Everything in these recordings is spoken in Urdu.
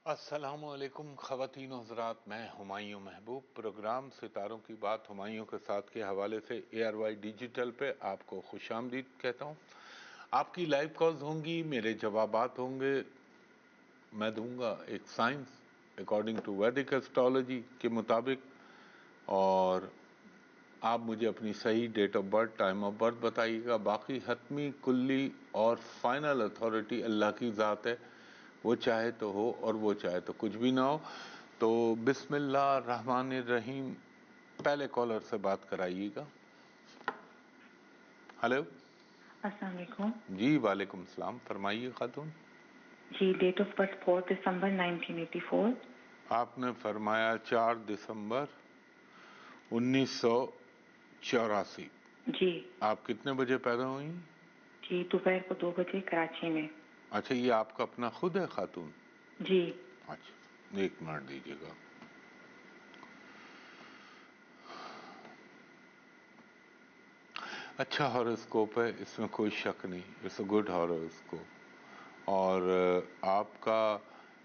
السلام علیکم خواتین و حضرات، میں ہمایوں محبوب پروگرام ستاروں کی بات ہمایوں کے ساتھ کے حوالے سے ARY ڈیجیٹل پہ آپ کو خوش آمدید کہتا ہوں۔ آپ کی لائیو کالز ہوں گی، میرے جوابات ہوں گے، میں دوں گا ایک science according to Vedic astrology کے مطابق، اور آپ مجھے اپنی صحیح date of birth, time of birth بتائیے گا۔ باقی حتمی، کلی اور فائنل اتھارٹی اللہ کی ذات ہے، وہ چاہے تو ہو اور وہ چاہے تو کچھ بھی نہ ہو۔ تو بسم اللہ الرحمن الرحیم، پہلے کالر سے بات کرائیے گا۔ ہلو، السلام علیکم۔ جی وعلیکم السلام، فرمائیے خاتون۔ جی ڈیٹ آف برتھ 4 دسمبر 1984۔ آپ نے فرمایا 4 دسمبر 1984۔ جی آپ کتنے بجے پیدا ہوئی؟ جی دوپہر کو 2 بجے کراچی میں۔ اچھا، یہ آپ کا اپنا خود ہے خاتون؟ جی اچھا، ایک منٹ دیجیے گا۔ اچھا ہاروسکوپ ہے، اس میں کوئی شک نہیں، اٹس اے گڈ ہاروسکوپ۔ اور آپ کا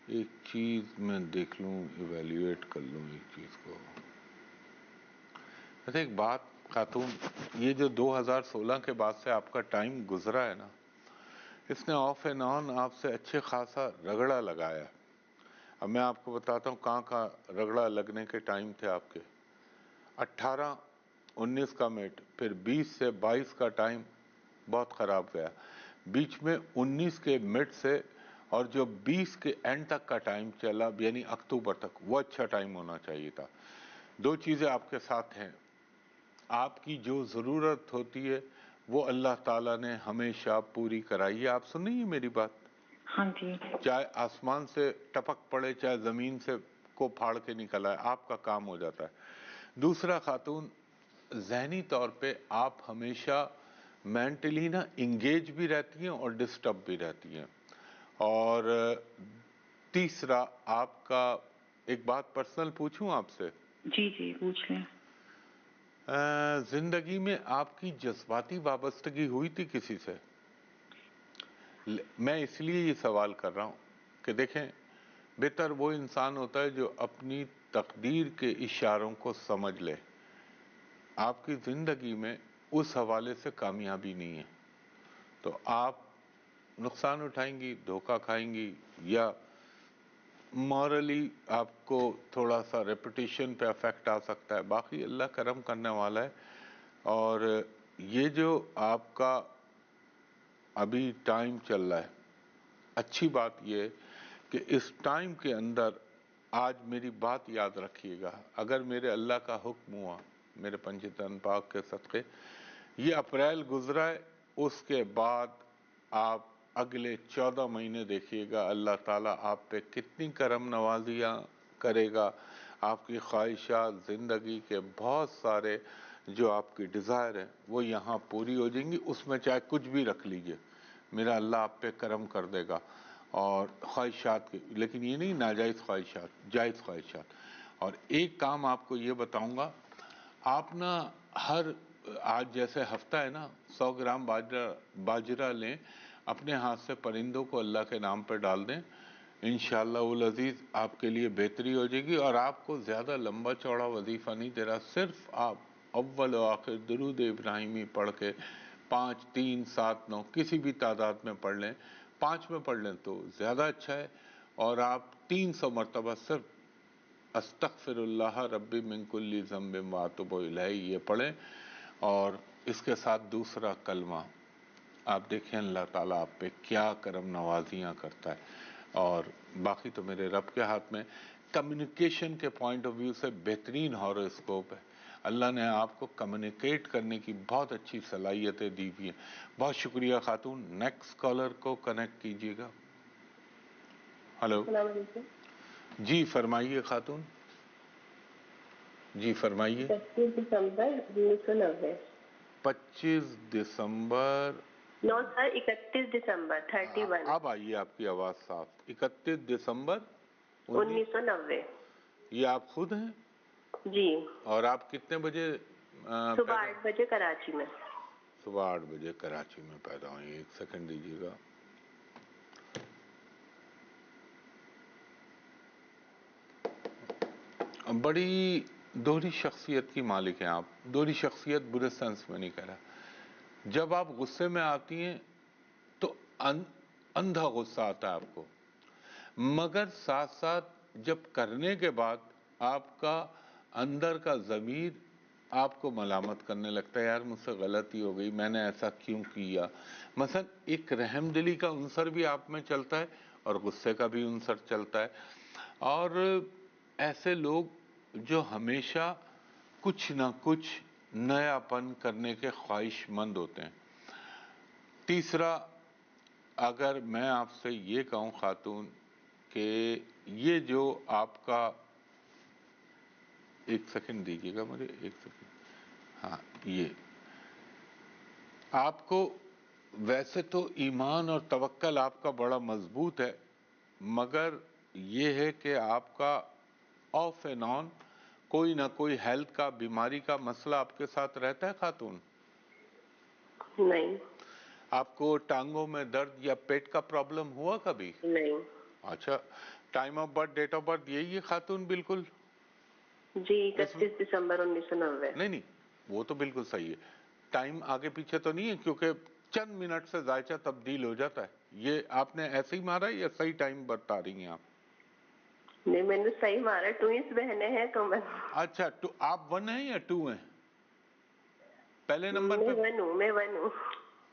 ایک چیز میں دیکھ لوں، ایویلیویٹ کر لوں ایک چیز کو۔ اچھا ایک بات خاتون، یہ جو 2016 کے بعد سے آپ کا ٹائم گزرا ہے نا، اس نے آف اینڈ آن آپ سے اچھے خاصا رگڑا لگایا۔ اب میں آپ کو بتاتا ہوں کہاں کہاں رگڑا لگنے کے ٹائم تھے آپ کے۔ 18 19 کا مٹ، پھر 20 سے 22 کا ٹائم بہت خراب گیا، بیچ میں 19 کے مٹ سے اور جو 20 کے اینڈ تک کا ٹائم چلا، یعنی اکتوبر تک، وہ اچھا ٹائم ہونا چاہیے تھا۔ دو چیزیں آپ کے ساتھ ہیں، آپ کی جو ضرورت ہوتی ہے وہ اللہ تعالیٰ نے ہمیشہ پوری کرائی ہے۔ آپ سن رہی ہیں میری بات؟ ہاں جی چاہے آسمان سے ٹپک پڑے، چاہے زمین سے کو پھاڑ کے نکل آئے، آپ کا کام ہو جاتا ہے۔ دوسرا خاتون، ذہنی طور پہ آپ ہمیشہ مینٹلی نا انگیج بھی رہتی ہیں اور ڈسٹرب بھی رہتی ہیں۔ اور تیسرا، آپ کا ایک بات پرسنل پوچھوں آپ سے؟ جی جی پوچھ لیں۔ زندگی میں آپ کی جذباتی وابستگی ہوئی تھی کسی سے؟ میں اس لیے یہ سوال کر رہا ہوں کہ دیکھیں، بہتر وہ انسان ہوتا ہے جو اپنی تقدیر کے اشاروں کو سمجھ لے۔ آپ کی زندگی میں اس حوالے سے کامیابی نہیں ہے، تو آپ نقصان اٹھائیں گی، دھوکہ کھائیں گی، یا مورلی آپ کو تھوڑا سا ریپوٹیشن پہ افیکٹ آ سکتا ہے۔ باقی اللہ کرم کرنے والا ہے۔ اور یہ جو آپ کا ابھی ٹائم چل رہا ہے، اچھی بات یہ ہے کہ اس ٹائم کے اندر آج میری بات یاد رکھیے گا، اگر میرے اللہ کا حکم ہوا، میرے پنجتن پاک کے صدقے، یہ اپریل گزرا ہے، اس کے بعد آپ اگلے 14 مہینے دیکھیے گا اللہ تعالیٰ آپ پہ کتنی کرم نوازیاں کرے گا۔ آپ کی خواہشات، زندگی کے بہت سارے جو آپ کی ڈیزائر ہیں وہ یہاں پوری ہو جائیں گی، اس میں چاہے کچھ بھی رکھ لیجئے، میرا اللہ آپ پہ کرم کر دے گا۔ اور خواہشات کی، لیکن یہ نہیں ناجائز خواہشات، جائز خواہشات۔ اور ایک کام آپ کو یہ بتاؤں گا، آپ نا ہر آج جیسے ہفتہ ہے نا، 100 گرام باجرہ لیں، اپنے ہاتھ سے پرندوں کو اللہ کے نام پہ ڈال دیں، انشاءاللہ العزیز آپ کے لیے بہتری ہو جائے گی۔ اور آپ کو زیادہ لمبا چوڑا وظیفہ نہیں دے رہا، صرف آپ اول و آخر درود ابراہیمی پڑھ کے 5 3 7 9 کسی بھی تعداد میں پڑھ لیں، 5 میں پڑھ لیں تو زیادہ اچھا ہے۔ اور آپ 300 مرتبہ صرف استغفر اللہ ربی من کل ذنب واتوب الیہ یہ پڑھیں، اور اس کے ساتھ دوسرا کلمہ، آپ دیکھیں اللہ تعالیٰ آپ پہ کیا کرم نوازیاں کرتا ہے۔ اور باقی تو میرے رب کے ہاتھ میں۔ کمیونیکیشن کے پوائنٹ آف ویو سے بہترین ہاروسکوپ ہے، اللہ نے آپ کو کمیونیکیٹ کرنے کی بہت اچھی صلاحیتیں دی ہوئی ہیں۔ بہت شکریہ خاتون، نیکسٹ کالر کو کنیکٹ کیجیے گا۔ ہلو، السلام علیکم۔ جی فرمائیے خاتون، جی فرمائیے۔ 25 دسمبر 1990۔ 25 دسمبر، نو سر، 31 دسمبر 31 اب آئیے آپ کی آواز صاف۔ 31 دسمبر 1990۔ یہ آپ خود ہیں؟ جی اور آپ کتنے بجے صبح 8 بجے کراچی میں۔ صبح 8 بجے کراچی میں پیدا ہوئی؟ ایک سیکنڈ دیجیے گا۔ بڑی دوہری شخصیت کی مالک ہیں آپ. دوہری شخصیت برے سینس میں نہیں کہہ رہا. جب آپ غصے میں آتی ہیں تو اندھا غصہ آتا ہے آپ کو، مگر ساتھ ساتھ جب کرنے کے بعد آپ کا اندر کا ضمیر آپ کو ملامت کرنے لگتا ہے، یار مجھ سے غلطی ہو گئی، میں نے ایسا کیوں کیا. مثلا ایک رحم دلی کا عنصر بھی آپ میں چلتا ہے اور غصے کا بھی عنصر چلتا ہے. اور ایسے لوگ جو ہمیشہ کچھ نہ کچھ نیا پن کرنے کے خواہش مند ہوتے ہیں. تیسرا، اگر میں آپ سے یہ کہوں خاتون کہ یہ جو آپ کا، ایک سیکنڈ دیجیے گا مجھے، ایک سیکنڈ. ہاں، یہ آپ کو ویسے تو ایمان اور توکل آپ کا بڑا مضبوط ہے، مگر یہ ہے کہ آپ کا آف اینڈ آن کوئی نہ کوئی ہیلتھ کا، بیماری کا مسئلہ آپ کے ساتھ رہتا ہے خاتون. نہیں. آپ کو ٹانگوں میں درد یا پیٹ کا پرابلم ہوا کبھی؟ نہیں. اچھا، time of birth, date of birth یہی ہے خاتون؟ بالکل جی 31 دسمبر 1990. نہیں، وہ تو بالکل صحیح ہے. ٹائم آگے پیچھے تو نہیں ہے؟ کیونکہ چند منٹ سے ذائچہ تبدیل ہو جاتا ہے. یہ آپ نے ایسے ہی مارا ہے یا صحیح ٹائم بتا رہی ہیں آپ؟ نہیں، میں نے صحیح مارا. ٹوئنس بہنیں ہیں تو میں. اچھا، آپ 1 ہیں یا 2 ہیں؟ پہلے نمبر پہ میں 1 ہوں.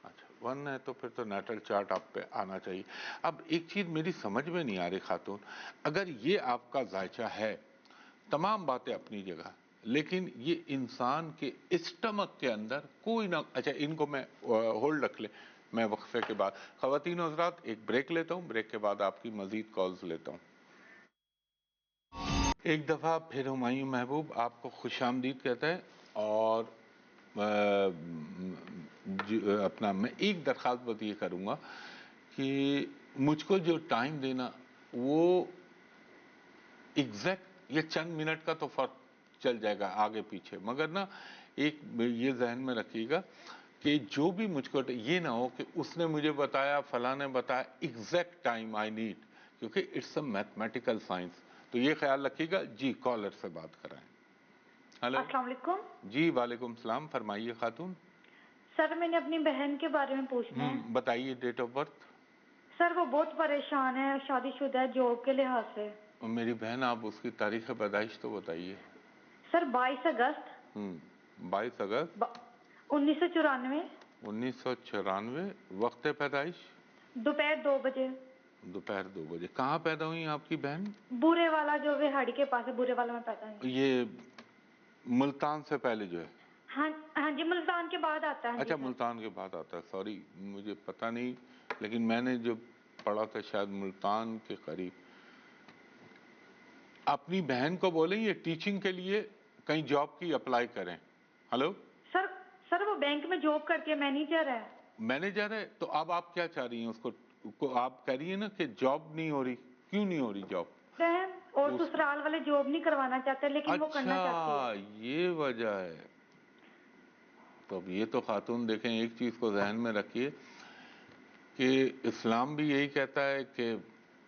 اچھا 1 ہے تو پھر تو نیٹل چارٹ آپ پہ آنا چاہیے. اب ایک چیز میری سمجھ میں نہیں آ رہی خاتون، اگر یہ آپ کا ذائچہ ہے، تمام باتیں اپنی جگہ، لیکن یہ انسان کے اسٹمک کے اندر کوئی نہ، اچھا ان کو میں ہولڈ رکھ لیں، میں وقفے کے بعد. خواتین و حضرات ایک بریک لیتا ہوں، بریک کے بعد آپ کی مزید کالز لیتا ہوں. ایک دفعہ پھر ہمایوں محبوب آپ کو خوش آمدید کہتا ہے. اور اپنا میں ایک درخواست بس یہ کروں گا کہ مجھ کو جو ٹائم دینا وہ ایگزیکٹ یہ چند منٹ کا تو فرق چل جائے گا آگے پیچھے، مگر نا ایک یہ ذہن میں رکھیے گا کہ جو بھی مجھ کو یہ نہ ہو کہ اس نے مجھے بتایا، فلاں نے بتایا، ایگزیکٹ ٹائم آئی نیڈ، کیونکہ اٹس اے میتھمیٹیکل سائنس. تو یہ خیال رکھیے گا. جی کالر سے بات کرائیں. ہلو، السلام علیکم. جی وعلیکم السلام، فرمائیے خاتون. سر میں نے اپنی بہن کے بارے میں پوچھنا ہے. بتائیے ڈیٹ آف برتھ. سر وہ بہت پریشان ہے، شادی شدہ ہے، جاب کے لحاظ سے. میری بہن آپ اس کی تاریخ پیدائش تو بتائیے. سر 22 اگست 22 اگست 1994. 1994. وقت پیدائش؟ دوپہر 2 بجے. دوپہر 2 بجے. کہاں پیدا ہوئی آپ کی بہن؟ بورے والا جو وہاڑی کے پاس ہے، بورے والا میں پیدا ہوئی. یہ ملتان سے پہلے جو ہے؟ ہاں جی، ملتان کے بعد آتا ہے. اچھا ملتان کے بعد آتا ہے، سوری مجھے پتہ نہیں، لیکن میں نے جو پڑھا تھا شاید ملتان کے قریب. اپنی بہن کو بولیں یہ ٹیچنگ کے لیے کہیں جاب کی اپلائی کریں. ہلو سر وہ بینک میں جاب کرتی ہے، مینیجر ہے. مینیجر ہے، تو اب آپ کیا چاہ رہی ہیں اس کو آپ کہہ رہی ہیں نا کہ جاب نہیں ہو رہی. کیوں نہیں ہو رہی جاب؟ بہن اور سسرال والے جاب نہیں کروانا چاہتے، لیکن وہ کرنا چاہتی ہے. اچھا یہ وجہ ہے. تو اب یہ تو خاتون دیکھیں، ایک چیز کو ذہن میں رکھیے کہ اسلام بھی یہی کہتا ہے کہ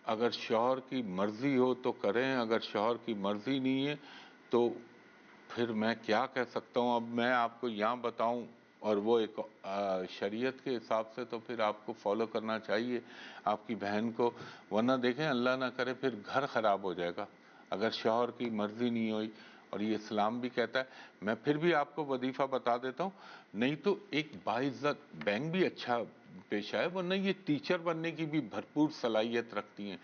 اگر شوہر کی مرضی ہو تو کریں، اگر شوہر کی مرضی نہیں ہے تو پھر میں کیا کہہ سکتا ہوں. اب میں آپ کو یہاں بتاؤں اور وہ ایک شریعت کے حساب سے تو پھر آپ کو فالو کرنا چاہیے آپ کی بہن کو، ورنہ دیکھیں اللہ نہ کرے پھر گھر خراب ہو جائے گا اگر شوہر کی مرضی نہیں ہوئی. اور یہ اسلام بھی کہتا ہے. میں پھر بھی آپ کو وظیفہ بتا دیتا ہوں، نہیں تو ایک باعزت بینک بھی اچھا پیشہ ہے، ورنہ یہ ٹیچر بننے کی بھی بھرپور صلاحیت رکھتی ہیں،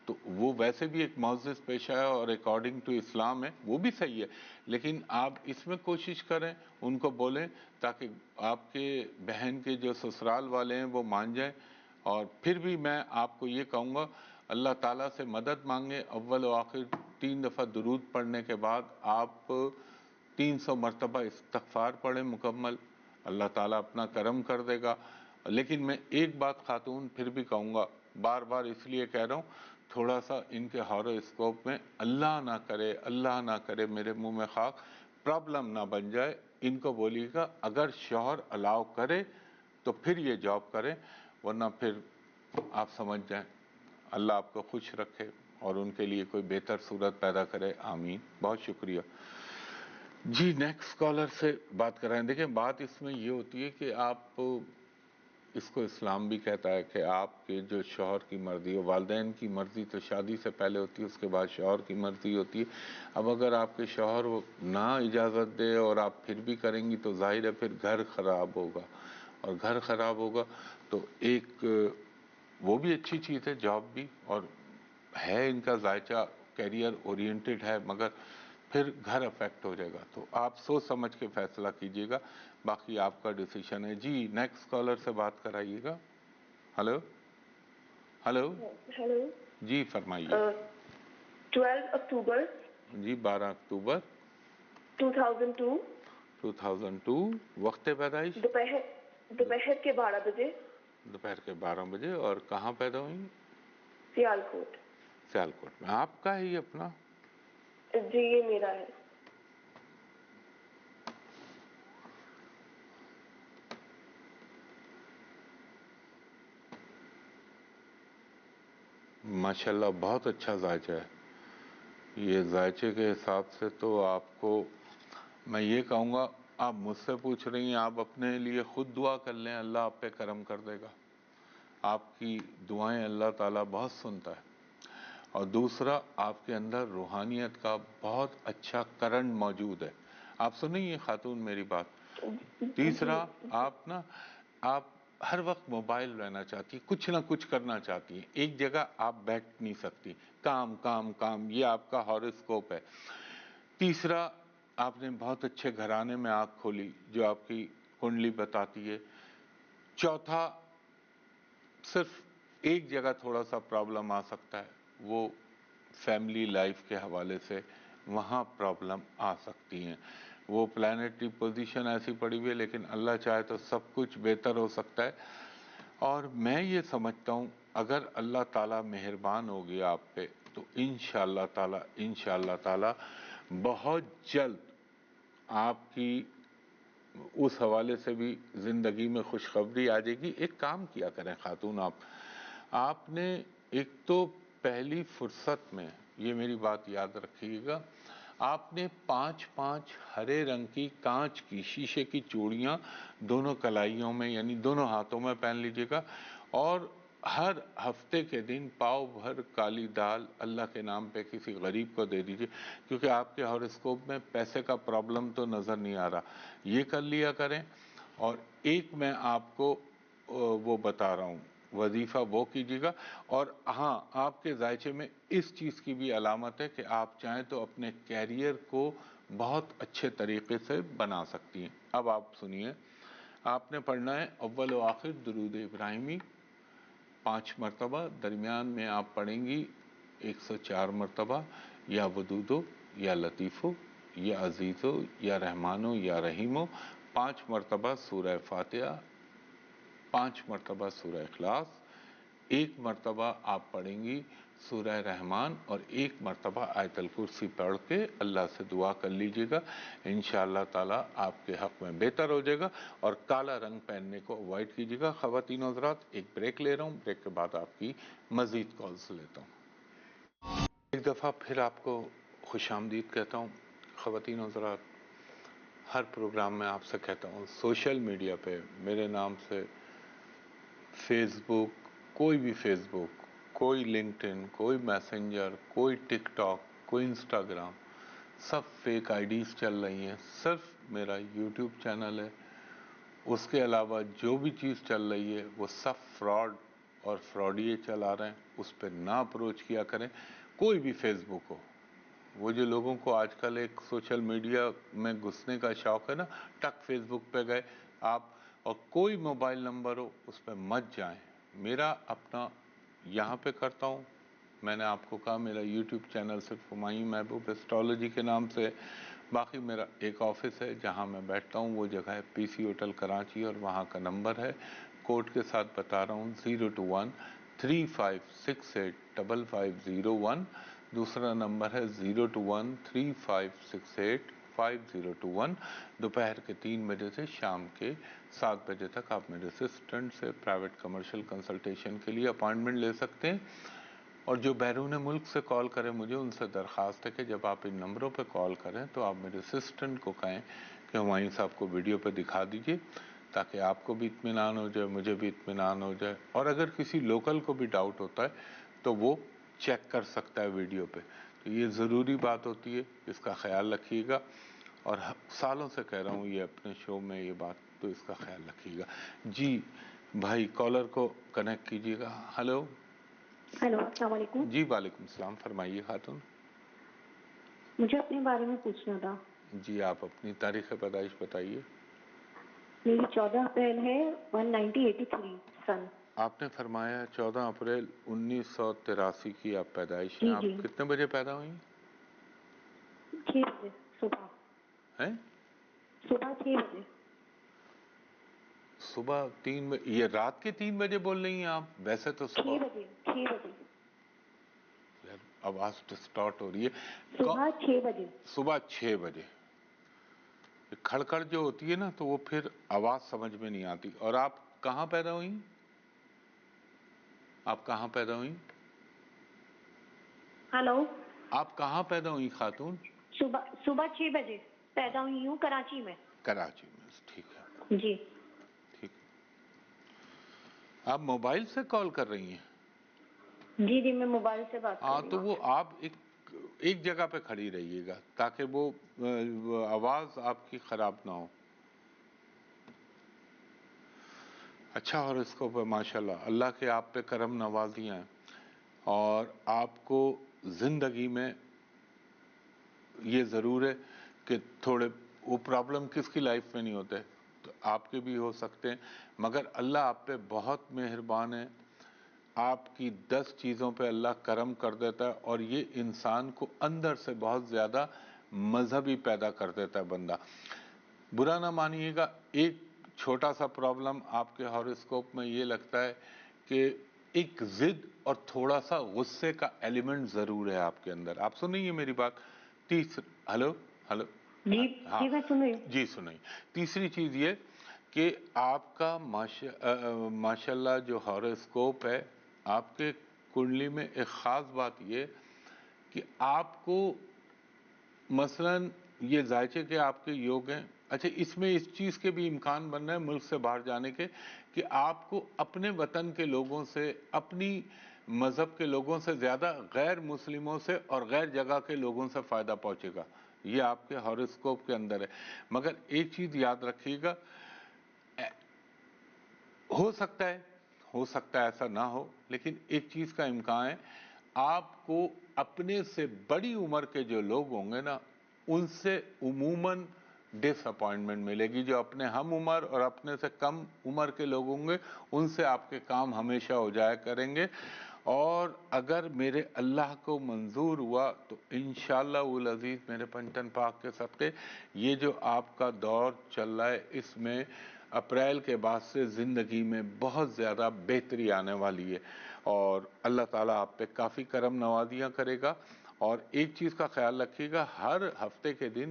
تو وہ ویسے بھی ایک معزز پیشہ ہے اور اکارڈنگ ٹو اسلام ہے، وہ بھی صحیح ہے. لیکن آپ اس میں کوشش کریں، ان کو بولیں تاکہ آپ کے بہن کے جو سسرال والے ہیں وہ مان جائیں. اور پھر بھی میں آپ کو یہ کہوں گا اللہ تعالیٰ سے مدد مانگیں. اول و آخر 3 دفعہ درود پڑھنے کے بعد آپ 300 مرتبہ استغفار پڑھیں مکمل، اللہ تعالیٰ اپنا کرم کر دے گا. لیکن میں ایک بات خاتون پھر بھی کہوں گا، بار بار اس لیے کہہ رہا ہوں، تھوڑا سا ان کے ہارواسکوپ میں اللہ نہ کرے میرے منہ میں خاک پرابلم نہ بن جائے. ان کو بولیے گا اگر شوہر الاؤ کرے تو پھر یہ جاب کریں، ورنہ پھر آپ سمجھ جائیں. اللہ آپ کو خوش رکھے. اور ان کے لیے کوئی بہتر صورت پیدا کرے، آمین. بہت شکریہ. جی نیکسٹ کالر سے بات کر رہے ہیں. دیکھیں بات اس میں یہ ہوتی ہے کہ آپ، اس کو اسلام بھی کہتا ہے کہ آپ کے جو شوہر کی مرضی ہو، والدین کی مرضی تو شادی سے پہلے ہوتی ہے، اس کے بعد شوہر کی مرضی ہوتی ہے. اب اگر آپ کے شوہر نہ اجازت دے اور آپ پھر بھی کریں گی تو ظاہر ہے پھر گھر خراب ہوگا، اور گھر خراب ہوگا تو ایک وہ بھی اچھی چیز ہے جاب بھی، اور ہے ان کا ذائچہ کیریئر اورینٹڈ ہے، مگر پھر گھر افیکٹ ہو جائے گا. تو آپ سوچ سمجھ کے فیصلہ کیجئے گا، باقی آپ کا ڈیسیشن ہے. جی نیکسٹ کالر سے بات کرائیے گا. Hello hello hello. جی فرمائیے. 12 اکتوبر جی 12 اکتوبر 2002 2002. وقت پیدائش دوپہر کے 12 بجے. دوپہر کے 12 بجے. اور کہاں پیدا ہوئی؟ سیالکوٹ. سیالکوٹ میں. آپ کا ہے یہ اپنا؟ جی یہ میرا ہے. ماشاءاللہ بہت اچھا ذائچہ ہے. یہ ذائچے کے حساب سے تو آپ کو میں یہ کہوں گا، آپ مجھ سے پوچھ رہی ہیں، آپ اپنے لیے خود دعا کر لیں، اللہ آپ پہ کرم کر دے گا. آپ کی دعائیں اللہ تعالیٰ بہت سنتا ہے. اور دوسرا، آپ کے اندر روحانیت کا بہت اچھا کرنٹ موجود ہے. آپ سنیں یہ خاتون میری بات. تیسرا، آپ ہر وقت موبائل رہنا چاہتی، کچھ نہ کچھ کرنا چاہتی ہیں، ایک جگہ آپ بیٹھ نہیں سکتی، کام کام کام، یہ آپ کا ہاروسکوپ ہے. تیسرا، آپ نے بہت اچھے گھرانے میں آنکھ کھولی جو آپ کی کنڈلی بتاتی ہے. چوتھا، صرف ایک جگہ تھوڑا سا پرابلم آ سکتا ہے، وہ فیملی لائف کے حوالے سے وہاں پرابلم آ سکتی ہیں. وہ پلانٹری پوزیشن ایسی پڑی ہوئی ہے، لیکن اللہ چاہے تو سب کچھ بہتر ہو سکتا ہے. اور میں یہ سمجھتا ہوں اگر اللہ تعالیٰ مہربان ہو گیا آپ پہ تو انشاءاللہ تعالیٰ بہت جلد آپ کی اس حوالے سے بھی زندگی میں خوشخبری آ جائے گی. ایک کام کیا کریں خاتون، آپ نے ایک تو پہلی فرصت میں، یہ میری بات یاد رکھیے گا، آپ نے 5 ہرے رنگ کی کانچ کی شیشے کی چوڑیاں دونوں کلائیوں میں یعنی دونوں ہاتھوں میں پہن لیجیے گا. اور ہر ہفتے کے دن پاؤ بھر کالی دال اللہ کے نام پہ کسی غریب کو دے دیجیے، کیونکہ آپ کے ہاروسکوپ میں پیسے کا پرابلم تو نظر نہیں آ رہا. یہ کر لیا کریں. اور ایک میں آپ کو وہ بتا رہا ہوں وظیفہ، وہ کیجیے گا. اور ہاں، آپ کے ذائچے میں اس چیز کی بھی علامت ہے کہ آپ چاہیں تو اپنے کیریئر کو بہت اچھے طریقے سے بنا سکتی ہیں. اب آپ سنیے، آپ نے پڑھنا ہے اول و آخر درود ابراہیمی 5 مرتبہ. درمیان میں آپ پڑھیں گی 104 مرتبہ یا ودودو یا لطیفو یا عزیزو یا رحمانو یا رحیمو. 5 مرتبہ سورہ فاتحہ، 5 مرتبہ سورہ اخلاص، 1 مرتبہ آپ پڑھیں گی سورہ رحمان، اور 1 مرتبہ آیت الکرسی پڑھ کے اللہ سے دعا کر لیجئے گا. انشاءاللہ تعالیٰ آپ کے حق میں بہتر ہو جائے گا. اور کالا رنگ پہننے کو اوائڈ کیجیے گا. خواتین و حضرات، ایک بریک لے رہا ہوں، بریک کے بعد آپ کی مزید کالز لیتا ہوں. ایک دفعہ پھر آپ کو خوش آمدید کہتا ہوں. خواتین و حضرات، ہر پروگرام میں آپ سے کہتا ہوں، سوشل میڈیا پہ میرے نام سے فیس بک، کوئی بھی فیس بک، کوئی لنکڈ ان، کوئی میسنجر، کوئی ٹک ٹاک، کوئی انسٹاگرام، سب فیک آئی ڈیز چل رہی ہیں. صرف میرا یوٹیوب چینل ہے، اس کے علاوہ جو بھی چیز چل رہی ہے وہ سب فراڈ اور فراڈیے چلا رہے ہیں. اس پہ نہ اپروچ کیا کریں. کوئی بھی فیس بک ہو، وہ جو لوگوں کو آج کل ایک سوشل میڈیا میں گھسنے کا شوق ہے نا، ٹک فیس بک پہ گئے آپ، اور کوئی موبائل نمبر ہو اس پہ مت جائیں. میرا اپنا یہاں پہ کرتا ہوں. میں نے آپ کو کہا میرا یوٹیوب چینل صرف ہمایوں محبوب اسٹرالوجی کے نام سے. باقی میرا ایک آفس ہے جہاں میں بیٹھتا ہوں، وہ جگہ ہے پی سی ہوٹل کراچی، اور وہاں کا نمبر ہے، کوڈ کے ساتھ بتا رہا ہوں، 021-3568-5501. دوسرا نمبر ہے 021-3568-5021. دوپہر کے 3 بجے سے شام کے 7 بجے تک آپ میرے اسسٹنٹ سے پرائیویٹ کمرشل کنسلٹیشن کے لیے اپائنٹمنٹ لے سکتے ہیں. اور جو بیرون ملک سے کال کریں مجھے ان سے درخواست ہے کہ جب آپ ان نمبروں پہ کال کریں تو آپ میرے اسسٹنٹ کو کہیں کہ ہمایوں صاحب کو ویڈیو پہ دکھا دیجئے تاکہ آپ کو بھی اطمینان ہو جائے، مجھے بھی اطمینان ہو جائے، اور اگر کسی لوکل کو بھی ڈاؤٹ ہوتا ہے تو وہ چیک کر سکتا ہے ویڈیو پہ. تو یہ ضروری بات ہوتی ہے، اس کا خیال رکھیے گا، اور سالوں سے کہہ رہا ہوں یہ اپنے شو میں یہ بات، تو اس کا خیال رکھیے گا. جی بھائی کالر کو کنیکٹ کیجیے گا. ہلو. ہیلو، السلام علیکم. جی وعلیکم السلام، فرمائیے خاتون. مجھے اپنے بارے میں پوچھنا تھا. جی آپ اپنی تاریخ پیدائش بتائیے. میری 14 اپریل ہے 1983 سن. آپ نے فرمایا 14 اپریل 1983 کی آپ پیدائش ہیں. جی آپ جی، کتنے بجے پیدا ہوئی 6 بجے صبح. ہیں؟ صبح 6 بجے. صبح 3 بجے؟ یہ رات کے 3 بجے بول رہی ہیں آپ؟ ویسے تو 6 صبح. بجے 6 بجے یار آواز ڈسٹارٹ ہو رہی ہے. صبح 6 بجے. صبح 6 بجے. کھڑکڑ جو ہوتی ہے نا تو وہ پھر آواز سمجھ میں نہیں آتی. اور آپ کہاں پیدا ہوئی؟ آپ کہاں پیدا ہوئی؟ ہلو. آپ کہاں پیدا ہوئی خاتون؟ صبح 6 بجے پیدا ہوئی ہوں، کراچی میں. کراچی میں. ٹھیک ہے. جی ٹھیک. آپ موبائل سے کال کر رہی ہیں؟ جی جی، میں موبائل سے بات کر ہاں رہی تو ہوں. وہ آپ ایک جگہ پہ کھڑی رہیے گا تاکہ وہ آواز آپ کی خراب نہ ہو. اچھا، اور اس کو ماشاءاللہ اللہ کے آپ پہ کرم نوازیاں ہیں، اور آپ کو زندگی میں یہ ضرور ہے کہ تھوڑے وہ پرابلم کس کی لائف میں نہیں ہوتے، تو آپ کے بھی ہو سکتے ہیں، مگر اللہ آپ پہ بہت مہربان ہے. آپ کی 10 چیزوں پہ اللہ کرم کر دیتا ہے، اور یہ انسان کو اندر سے بہت زیادہ مذہبی پیدا کر دیتا ہے بندہ. برا نہ مانیے گا، ایک چھوٹا سا پرابلم آپ کے ہاروسکوپ میں یہ لگتا ہے کہ ایک ضد اور تھوڑا سا غصے کا ایلیمنٹ ضرور ہے آپ کے اندر. آپ سنیے میری بات. ہلو. جی ہاں جی، میں سن رہی ہوں. جی سنیے. تیسری چیز یہ کہ آپ کا ماشاءاللہ جو ہاروسکوپ ہے، آپ کے کنڈلی میں ایک خاص بات یہ کہ آپ کو مثلاً یہ ذائچے کے آپ کے یوگ ہیں. اچھا، اس میں اس چیز کے بھی امکان بن رہے ہیں ملک سے باہر جانے کے کہ آپ کو اپنے وطن کے لوگوں سے، اپنی مذہب کے لوگوں سے زیادہ غیر مسلموں سے اور غیر جگہ کے لوگوں سے فائدہ پہنچے گا. یہ آپ کے ہاروسکوپ کے اندر ہے. مگر ایک چیز یاد رکھیے گا، ہو سکتا ہے ایسا نہ ہو، لیکن ایک چیز کا امکان ہے، آپ کو اپنے سے بڑی عمر کے جو لوگ ہوں گے نا ان سے عموماً ڈس اپوائنٹمنٹ ملے گی. جو اپنے ہم عمر اور اپنے سے کم عمر کے لوگ ہوں گے ان سے آپ کے کام ہمیشہ ہو جایا کریں گے. اور اگر میرے اللہ کو منظور ہوا تو انشاءاللہ العزیز میرے پنجتن پاک کے صدقے یہ جو آپ کا دور چل رہا ہے اس میں اپریل کے بعد سے زندگی میں بہت زیادہ بہتری آنے والی ہے، اور اللہ تعالیٰ آپ پہ کافی کرم نوازیاں کرے گا. اور ایک چیز کا خیال رکھیے گا، ہر ہفتے کے دن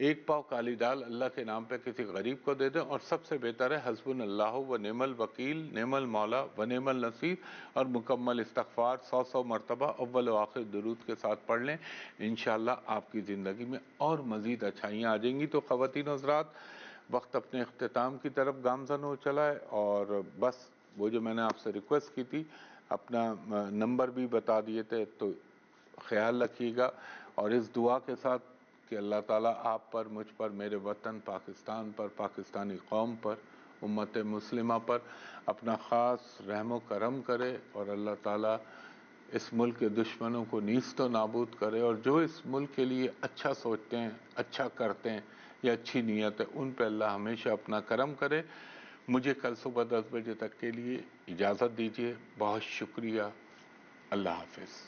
1 پاؤ کالی دال اللہ کے نام پہ کسی غریب کو دے دیں. اور سب سے بہتر ہے حسبنا اللہ و نعم الوکیل، نعم المولا و نعم النصیر، اور مکمل استغفار 100 مرتبہ اول و آخر درود کے ساتھ پڑھ لیں. انشاءاللہ آپ کی زندگی میں اور مزید اچھائیاں آ جائیں گی. تو خواتین و حضرات، وقت اپنے اختتام کی طرف گامزن ہو چلا ہے، اور بس وہ جو میں نے آپ سے ریکویسٹ کی تھی، اپنا نمبر بھی بتا دیے تھے، تو خیال رکھیے گا. اور اس دعا کے ساتھ کہ اللہ تعالیٰ آپ پر، مجھ پر، میرے وطن پاکستان پر، پاکستانی قوم پر، امت مسلمہ پر اپنا خاص رحم و کرم کرے، اور اللہ تعالیٰ اس ملک کے دشمنوں کو نیست و نابود کرے، اور جو اس ملک کے لیے اچھا سوچتے ہیں، اچھا کرتے ہیں یا اچھی نیت ہے، ان پہ اللہ ہمیشہ اپنا کرم کرے. مجھے کل صبح 10 بجے تک کے لیے اجازت دیجیے. بہت شکریہ. اللہ حافظ.